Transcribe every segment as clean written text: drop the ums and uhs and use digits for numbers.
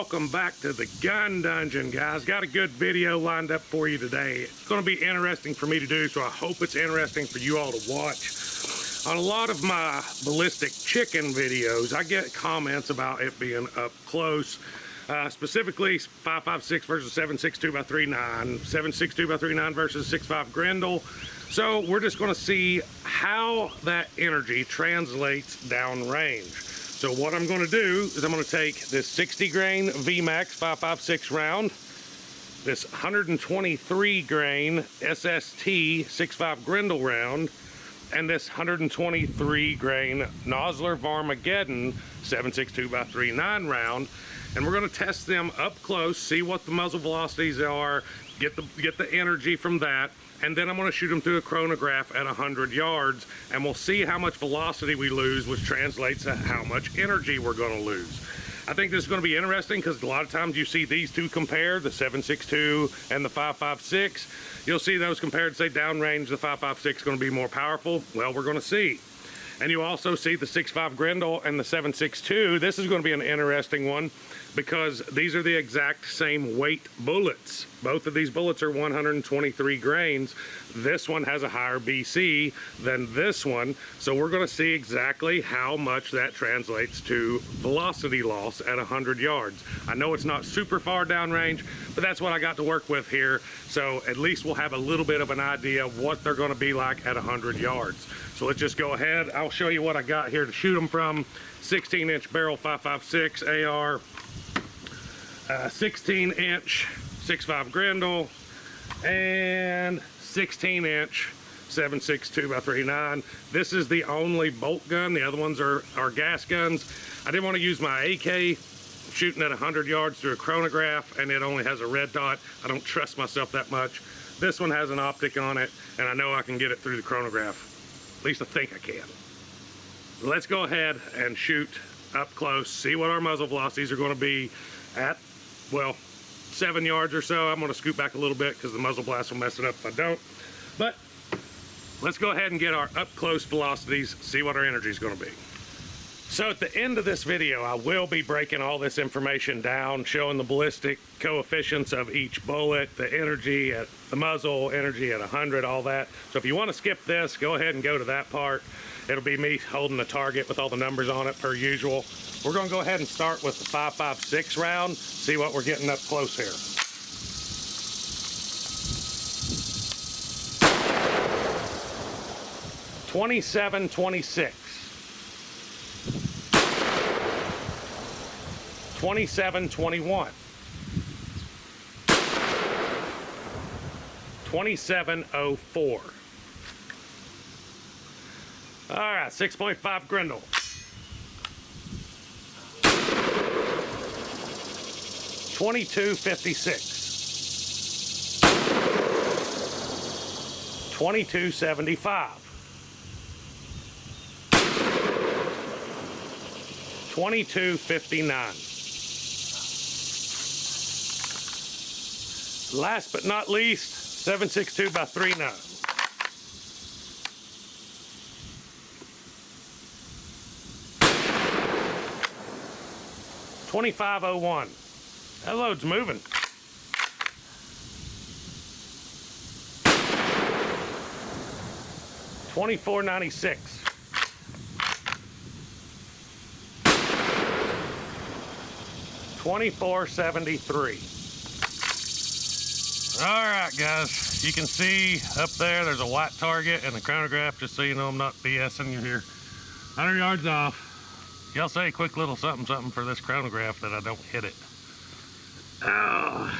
welcome back to the gun dungeon, guys. Got a good video lined up for you today. It's going to be interesting for me to do, so I hope it's interesting for you all to watch. On a lot of my ballistic chicken videos, I get comments about it being up close, specifically 5.56 versus 7.62 by 3.9, 7.62 by 3.9 versus 6.5 Grendel. So we're just going to see how that energy translates downrange. So what I'm going to do is I'm going to take this 60 grain VMAX 5.56 round, this 123 grain SST 6.5 Grendel round, and this 123 grain Nosler Varmageddon 7.62 by 3.9 round, and we're going to test them up close, see what the muzzle velocities are, get the energy from that, and then I'm going to shoot them through a chronograph at 100 yards, and we'll see how much velocity we lose, which translates to how much energy we're going to lose. I think this is going to be interesting because a lot of times you see these two compared, the 7.62 and the 5.56. You'll see those compared, say downrange, the 5.56 is going to be more powerful. Well, we're going to see. And you also see the 6.5 Grendel and the 7.62. This is going to be an interesting one because these are the exact same weight bullets. Both of these bullets are 123 grains. This one has a higher BC than this one. So we're going to see exactly how much that translates to velocity loss at 100 yards. I know it's not super far downrange, but that's what I got to work with here. So at least we'll have a little bit of an idea of what they're going to be like at 100 yards. So let's just go ahead. I'll show you what I got here to shoot them from. 16-inch barrel 5.56 AR, 16-inch 6.5 Grendel, and 16-inch 7.62 by 3.9. This is the only bolt gun. The other ones are gas guns. I didn't want to use my AK shooting at 100 yards through a chronograph, and it only has a red dot. I don't trust myself that much. This one has an optic on it, and I know I can get it through the chronograph. At least I think I can. Let's go ahead and shoot up close, see what our muzzle velocities are going to be at, well, 7 yards or so. I'm going to scoot back a little bit because the muzzle blast will mess it up if I don't. But let's go ahead and get our up close velocities, see what our energy is going to be. So at the end of this video, I will be breaking all this information down, showing the ballistic coefficients of each bullet, the energy at the muzzle, energy at 100, all that. So if you want to skip this, go ahead and go to that part. It'll be me holding the target with all the numbers on it per usual. We're going to go ahead and start with the 5.56 round, see what we're getting up close here. $27.26. 27.21. 27.04. All right, 6.5 Grendel. 22.56. 22.75. 22.59. Last but not least, 7.62 by 3.9. 25.01. That load's moving. 24.96. 24.73. All right, guys, you can see up there, there's a white target and the chronograph, just so you know I'm not BSing you here. 100 yards off. Y'all say a quick little something for this chronograph that I don't hit it. Oh,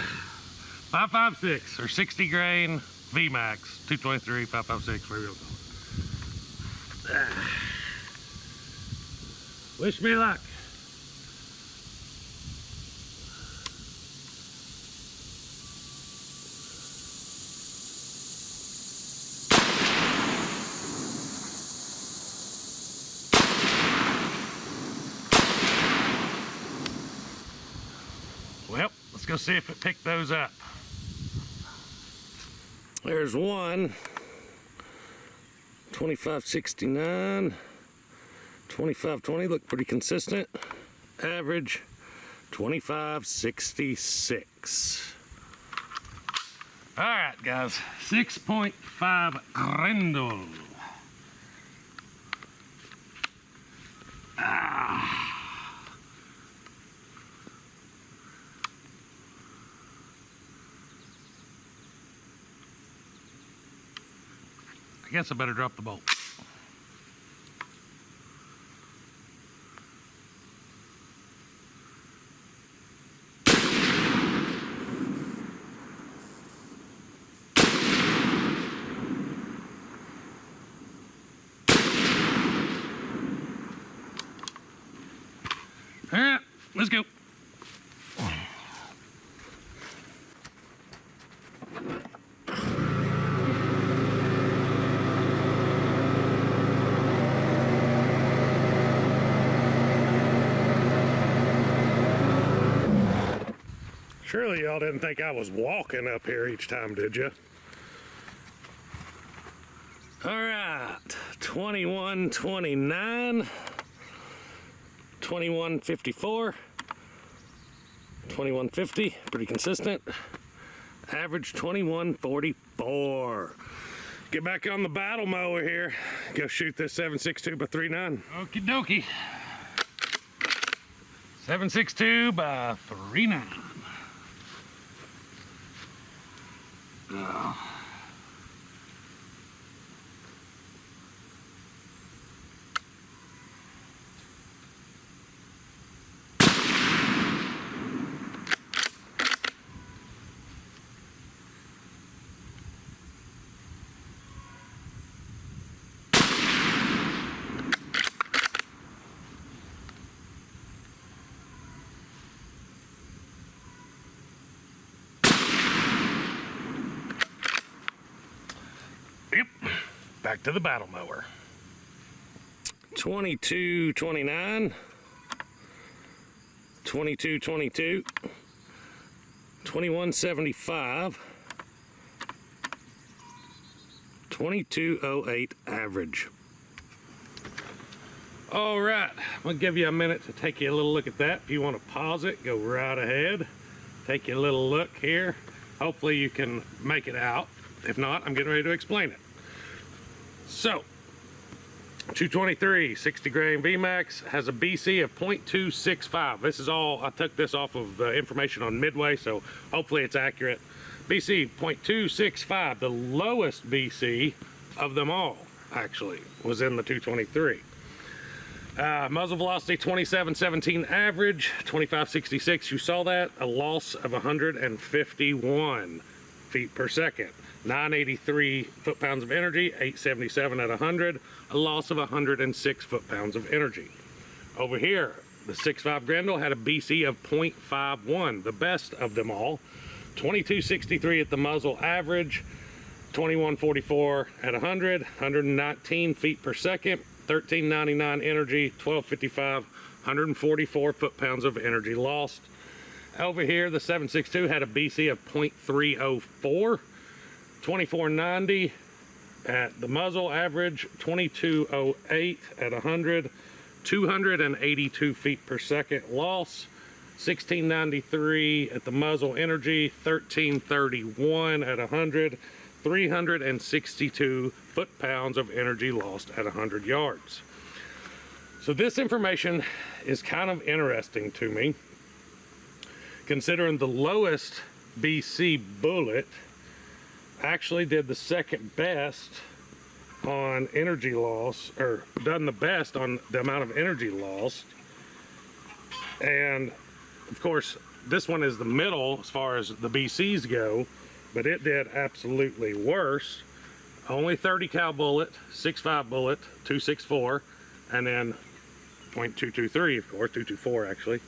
5.56 or 60 grain VMAX, 223, 5.56, where you go. Wish me luck. Well, let's go see if it picked those up. There's one. 25.69. 25.20 look pretty consistent. Average 2566. All right, guys, 6.5 Grendel. I guess I better drop the bolt. All right, let's go. Surely y'all didn't think I was walking up here each time, did you? All right, 2129, 2154, 2150, pretty consistent. Average 2144. Get back on the battle mower here. Go shoot this 7.62 by 3.9. Okie dokie. 7.62 by 3.9. Oh. Yep, back to the battle mower. 2229, 2222, 2175, 2208 average. All right, I'm gonna give you a minute to take you a little look at that. If you want to pause it, go right ahead. Take you a little look here. Hopefully you can make it out. If not, I'm getting ready to explain it. So, 223 60 grain VMAX has a BC of 0.265. This is all, I took this off of information on Midway, so hopefully it's accurate. BC 0.265, the lowest BC of them all, actually, was in the 223. Muzzle velocity 2717 average, 2566, you saw that, a loss of 151 feet per second. 983 foot-pounds of energy, 877 at 100, a loss of 106 foot-pounds of energy. Over here, the 6.5 Grendel had a BC of 0.51, the best of them all. 2263 at the muzzle average, 2144 at 100, 119 feet per second, 1399 energy, 1255, 144 foot-pounds of energy lost. Over here, the 7.62 had a BC of 0.304. 2490 at the muzzle average, 2208 at 100, 282 feet per second loss, 1693 at the muzzle energy, 1331 at 100, 362 foot-pounds of energy lost at 100 yards. So this information is kind of interesting to me, considering the lowest BC bullet actually did the second best on energy loss, or done the best on the amount of energy lost. And of course, this one is the middle as far as the BCs go, but it did absolutely worse. Only 30 cal bullet, 6.5 bullet, 264, and then 0.223, of course, 224 actually.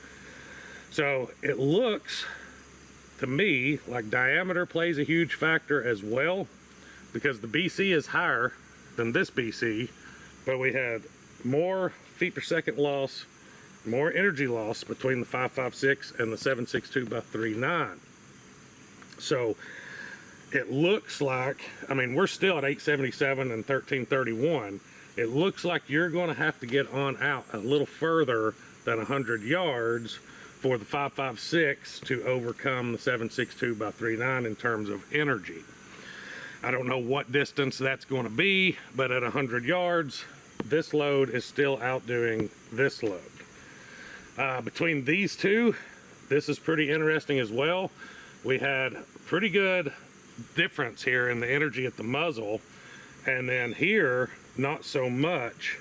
So it looks to me like diameter plays a huge factor as well, because the BC is higher than this BC, but we had more feet per second loss, more energy loss between the 5.56 and the 7.62 by 3.9. So it looks like, I mean, we're still at 877 and 1331. It looks like you're going to have to get on out a little further than 100 yards for the 5.56 to overcome the 7.62 by 3.9 in terms of energy. I don't know what distance that's going to be, but at 100 yards, this load is still outdoing this load. Between these two, this is pretty interesting as well. We had pretty good difference here in the energy at the muzzle, and then here, not so much.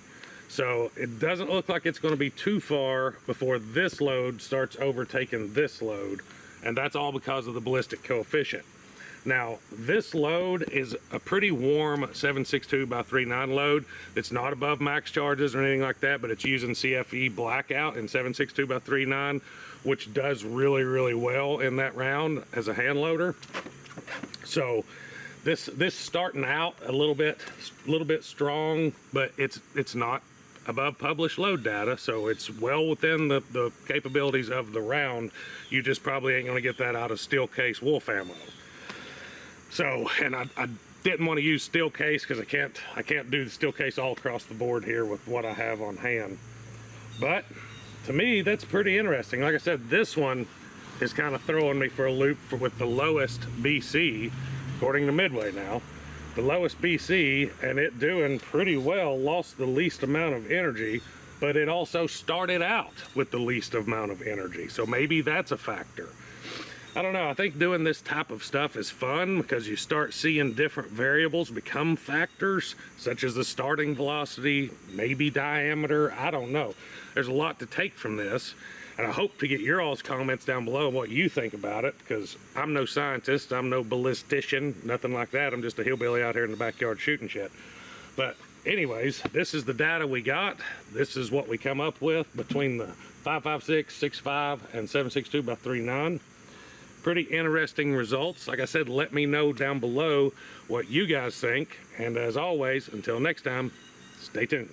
So it doesn't look like it's going to be too far before this load starts overtaking this load, and that's all because of the ballistic coefficient. Now, this load is a pretty warm 7.62 by 3.9 load. It's not above max charges or anything like that, but it's using CFE blackout in 7.62 by 3.9, which does really, really well in that round as a hand loader. So this starting out a little bit strong, but it's not above published load data, so it's well within the capabilities of the round. You just probably ain't gonna get that out of steel case wolf ammo. So, and I didn't want to use steel case because I can't do the steel case all across the board here with what I have on hand. But to me, that's pretty interesting. Like I said, this one is kind of throwing me for a loop with the lowest BC, according to Midway now. The lowest BC, and it doing pretty well, lost the least amount of energy, but it also started out with the least amount of energy. So maybe that's a factor. I don't know, I think doing this type of stuff is fun because you start seeing different variables become factors, such as the starting velocity, maybe diameter, I don't know. There's a lot to take from this, and I hope to get your all's comments down below on what you think about it, because I'm no scientist, I'm no ballistician, nothing like that. I'm just a hillbilly out here in the backyard shooting shit. But anyways, this is the data we got. This is what we come up with between the 5.56, 6.5, and 7.62 by 3.9. Pretty interesting results. Like I said, let me know down below what you guys think. And as always, until next time, stay tuned.